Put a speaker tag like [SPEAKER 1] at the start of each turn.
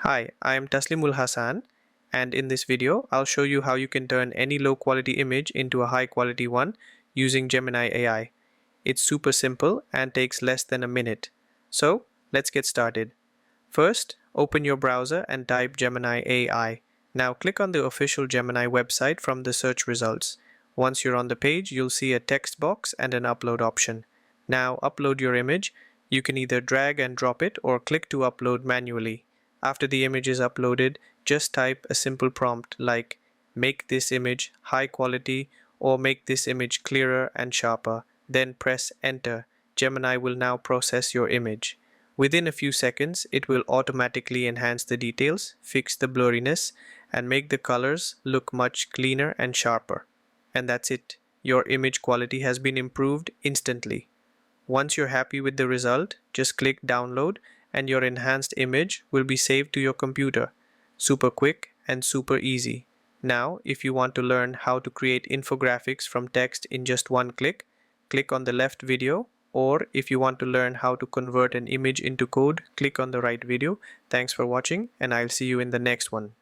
[SPEAKER 1] Hi, I am Taslimul Hasan, and in this video I'll show you how you can turn any low quality image into a high quality one using Gemini AI. It's super simple and takes less than a minute. So let's get started. First, open your browser and type Gemini AI. Now click on the official Gemini website from the search results. Once you're on the page, you'll see a text box and an upload option. Now upload your image. You can either drag and drop it or click to upload manually. After the image is uploaded, just type a simple prompt like make this image high quality or make this image clearer and sharper. Then press enter. Gemini will now process your image. Within a few seconds, it will automatically enhance the details, fix the blurriness, and make the colors look much cleaner and sharper. And that's it. Your image quality has been improved instantly. Once you're happy with the result, just click download and your enhanced image will be saved to your computer. Super quick and super easy. Now, if you want to learn how to create infographics from text in just one click, click on the left video, or if you want to learn how to convert an image into code, click on the right video. Thanks for watching, and I'll see you in the next one.